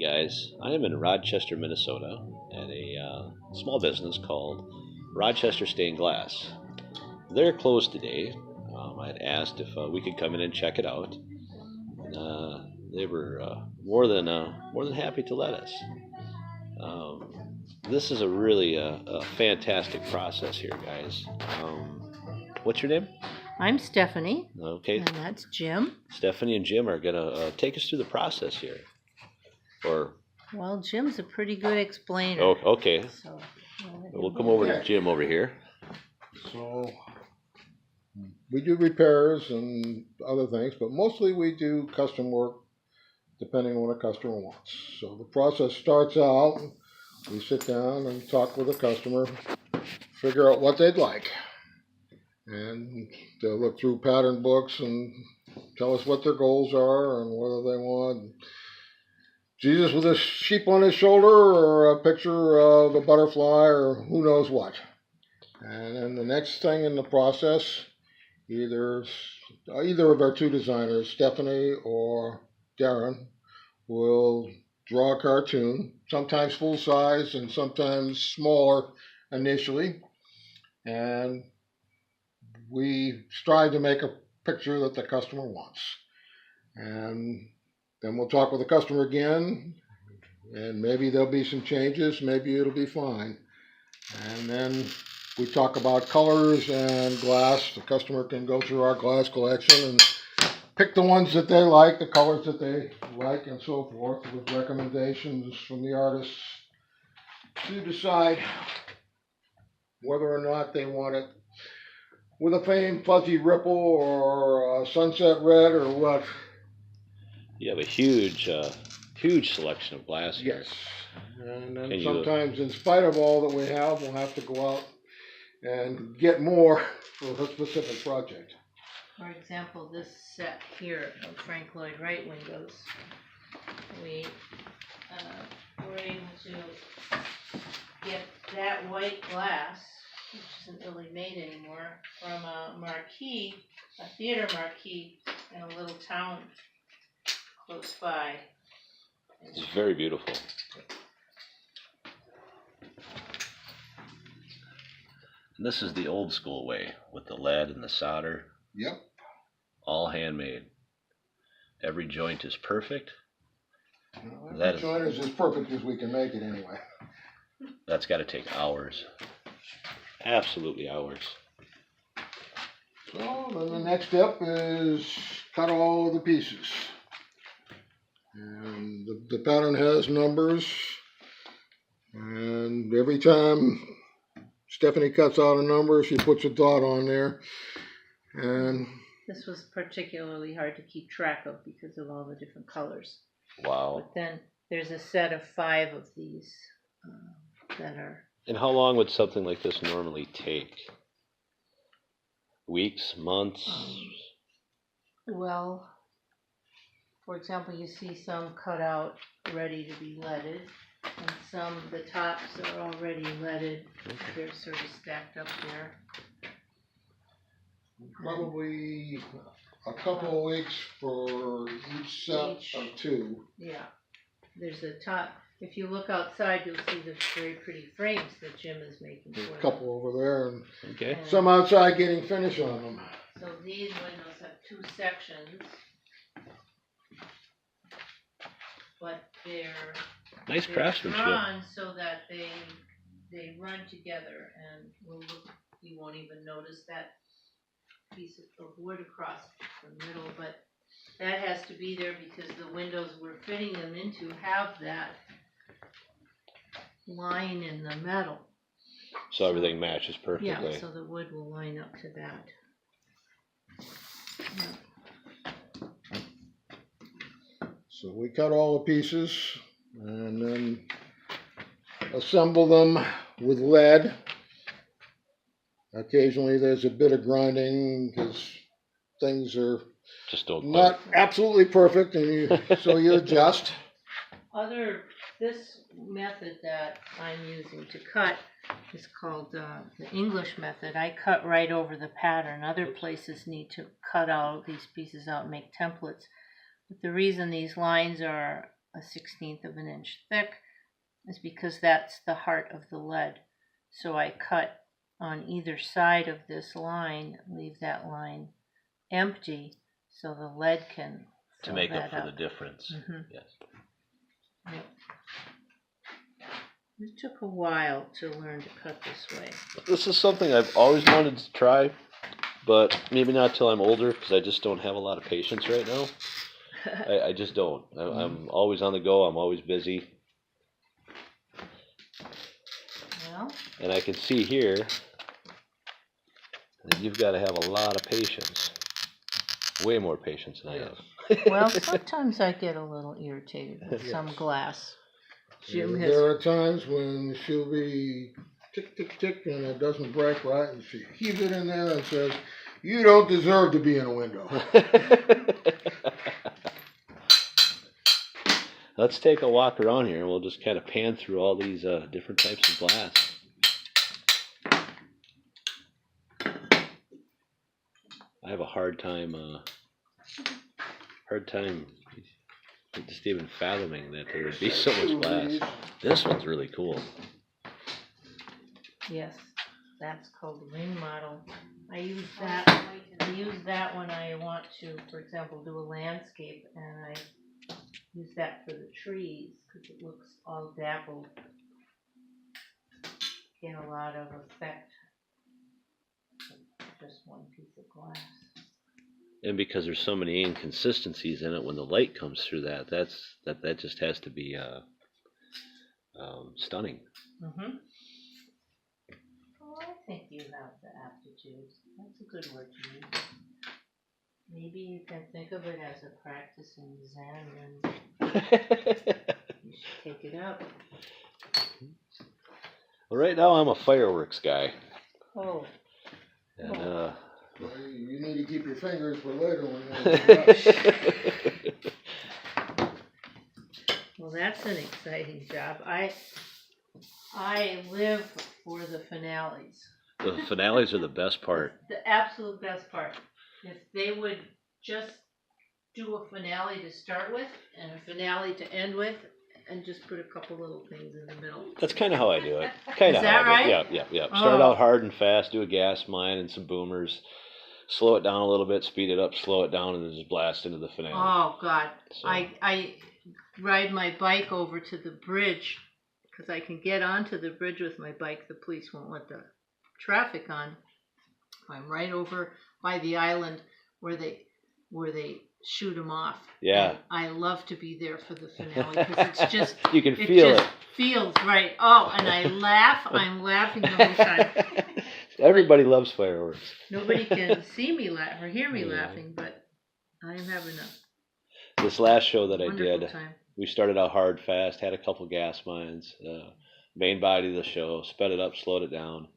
Guys, I am in Rochester, Minnesota at a small business called Rochester Stained Glass. They're closed today. I had asked if we could come in and check it out. And, they were more than happy to let us. This is a really a fantastic process here, guys. What's your name? I'm Stephanie. Okay. And that's Jim. Stephanie and Jim are going to take us through the process here. Well, Jim's a pretty good explainer. Oh, okay. So We'll come over to Jim over here. So we do repairs and other things, but mostly we do custom work depending on what a customer wants. So the process starts out, we sit down and talk with the customer, figure out what they'd like. And they'll look through pattern books and tell us what their goals are and whether they want Jesus with a sheep on his shoulder or a picture of a butterfly or who knows what. And then the next thing in the process, either of our two designers, Stephanie or Darren, will draw a cartoon, sometimes full size and sometimes smaller initially. And we strive to make a picture that the customer wants. And then we'll talk with the customer again, and maybe there'll be some changes, maybe it'll be fine. And then we talk about colors and glass. The customer can go through our glass collection and pick the ones that they like, the colors that they like, and so forth, with recommendations from the artists to decide whether or not they want it with a faint fuzzy ripple or a sunset red or what. You have a huge selection of glass here. Yes, and then sometimes, in spite of all that we have, we'll have to go out and get more for a specific project. For example, this set here of Frank Lloyd Wright windows, we were able to get that white glass, which isn't really made anymore, from a marquee, a theater marquee in a little town close by. It's very beautiful. And this is the old school way with the lead and the solder. Yep. All handmade. Every joint is perfect. That joint is as perfect as we can make it anyway. That's got to take hours. Absolutely hours. So then the next step is cut all the pieces. And the pattern has numbers, and every time Stephanie cuts out a number, she puts a dot on there. And this was particularly hard to keep track of because of all the different colors. Wow. But then there's a set of 5 of these that are. And how long would something like this normally take? Weeks, months? Well, for example, you see some cut out ready to be leaded, and some, the tops are already leaded. Okay. They're sort of stacked up there. Probably a couple of weeks for each set of 2. Yeah. There's a top. If you look outside, you'll see the very pretty frames that Jim is making. There's a couple over there, and okay. Some outside getting finish on them. So these windows have 2 sections. But they're nice craftsmanship. Drawn so that they run together, and you won't even notice that piece of wood across the middle, but that has to be there because the windows we're fitting them into have that line in the metal. So everything matches perfectly. Yeah, so the wood will line up to that. Yeah. So we cut all the pieces and then assemble them with lead. Occasionally there's a bit of grinding because things are just don't not absolutely perfect, and so you adjust. This method that I'm using to cut is called the English method. I cut right over the pattern. Other places need to cut all these pieces out and make templates. But the reason these lines are 1/16 of an inch thick, is because that's the heart of the lead. So I cut on either side of this line, leave that line empty, so the lead can To fill make that up for the difference. Mhm. Yes. Yep. It took a while to learn to cut this way. This is something I've always wanted to try, but maybe not till I'm older because I just don't have a lot of patience right now. I just don't. I'm always on the go. I'm always busy. Well, And I can see here that you've got to have a lot of patience. Way more patience than I have. well, sometimes I get a little irritated with some glass. Jim has. There are times when she'll be tick, tick, tick, and it doesn't break right, and she heaves it in there and says, "You don't deserve to be in a window." Let's take a walk around here and we'll just kind of pan through all these different types of glass. I have a hard time just even fathoming that there would be so much glass. This one's really cool. Yes, that's called the ring model. I use that when I want to, for example, do a landscape, and I use that for the trees because it looks all dappled. Get a lot of effect with just one piece of glass. And because there's so many inconsistencies in it, when the light comes through that just has to be stunning. Mm-hmm. Oh, I think you have the aptitude. That's a good word to use. Maybe you can think of it as a practice in Zen, and you should take it up. Well, right now I'm a fireworks guy. Oh. And you need to keep your fingers for later when Well, that's an exciting job. I live for the finales. The finales are the best part. The absolute best part. If they would just do a finale to start with and a finale to end with, and just put a couple little things in the middle. That's kind of how I do it. Is that right? Yeah. Start out hard and fast, do a gas mine and some boomers, slow it down a little bit, speed it up, slow it down, and then just blast into the finale. Oh, God. So. I ride my bike over to the bridge because I can get onto the bridge with my bike. The police won't let the traffic on. I'm right over by the island where they shoot them off. Yeah. And I love to be there for the finale because it's just you can feel it. Feels right. Oh, and I laugh. I'm laughing the whole time. Everybody loves fireworks. Nobody can see me laugh or hear me laughing, but I'm having a this last show that I wonderful did. Time. We started out hard, fast, had a couple gas mines. Main body of the show, sped it up, slowed it down.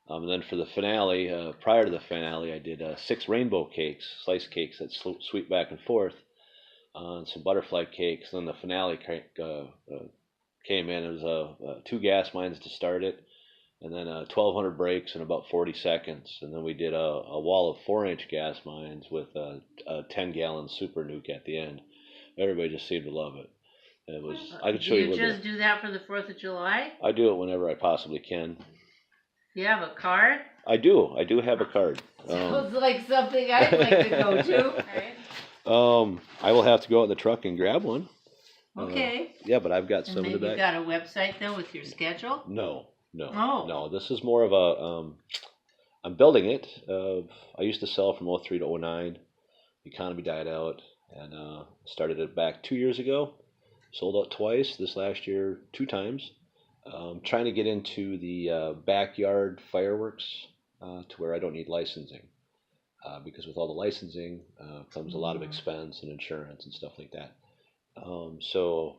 And then for the finale, prior to the finale, I did 6 rainbow cakes, slice cakes that sweep back and forth, and some butterfly cakes. And then the finale came in. It was 2 gas mines to start it, and then 1,200 breaks in about 40 seconds. And then we did a wall of 4-inch gas mines with a 10-gallon super nuke at the end. Everybody just seemed to love it. It was. I could show you. Do you just do that for the 4th of July? I do it whenever I possibly can. You have a card? I do have a card. Sounds like something I'd like to go to. Right? I will have to go out in the truck and grab one. Okay. Yeah, but I've got some in the back. You got a website though with your schedule? No. Oh. No, this is more of a. I'm building it. I used to sell from 03 to 09. The economy died out, and started it back 2 years ago. Sold out twice. This last year, 2 times. Trying to get into the backyard fireworks to where I don't need licensing, because with all the licensing comes a lot of expense and insurance and stuff like that. So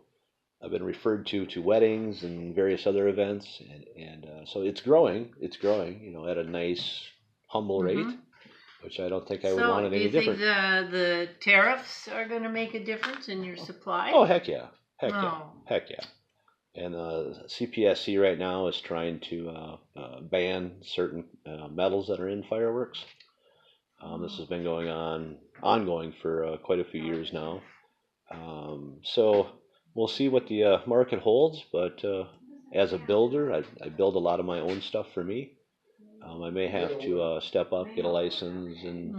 I've been referred to weddings and various other events, and so it's growing. It's growing, at a nice, humble rate, which I don't think I would want it any different. So do you think the tariffs are going to make a difference in your supply? Oh, heck yeah. Heck yeah. And CPSC right now is trying to ban certain metals that are in fireworks. This has been ongoing for quite a few years now. So we'll see what the market holds. But as a builder, I build a lot of my own stuff for me. I may have to step up, get a license, and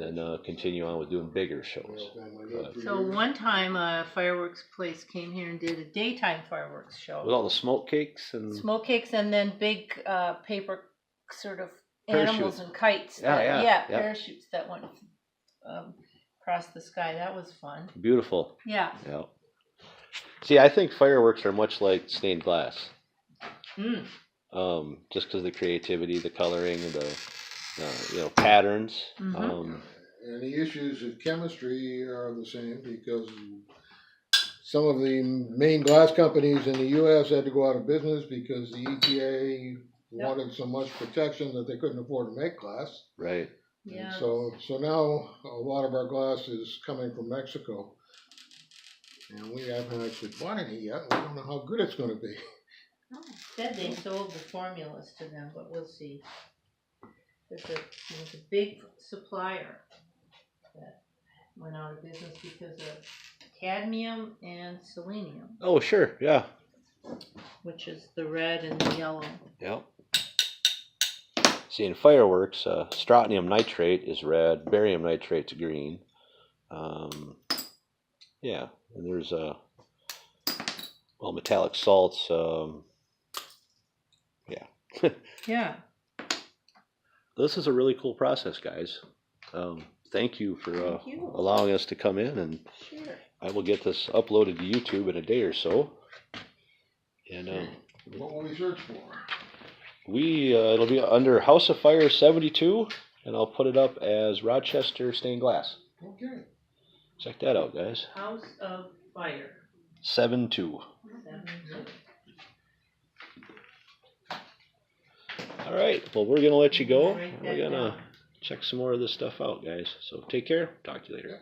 then continue on with doing bigger shows. But So one time a fireworks place came here and did a daytime fireworks show. with all the smoke cakes and then big paper sort of Parachute. animals and kites. Yeah. Parachutes that went across the sky. That was fun. Beautiful. Yeah. Yeah. See, I think fireworks are much like stained glass. Just because of the creativity, the coloring, the patterns. And the issues of chemistry are the same because some of the main glass companies in the U.S. had to go out of business because the EPA wanted so much protection that they couldn't afford to make glass. Right. Yeah. So now a lot of our glass is coming from Mexico, and we haven't actually bought any yet. We don't know how good it's going to be. Said they sold the formulas to them, but we'll see. There's a big supplier that went out of business because of cadmium and selenium, Oh, sure. Yeah. which is the red and the yellow. Yep. See, in fireworks, strontium nitrate is red, barium nitrate's green. Yeah, and there's metallic salts. Yeah. This is a really cool process, guys. Thank you for Thank you. allowing us to come in, and Sure. I will get this uploaded to YouTube in a day or so. And What will we search for? it'll be under House of Fire 72, and I'll put it up as Rochester Stained Glass. Okay. Check that out, guys. House of Fire. 72. 72. All right. Well, we're gonna let you go. Write that We're gonna down. check some more of this stuff out, guys. So take care. Talk to you later.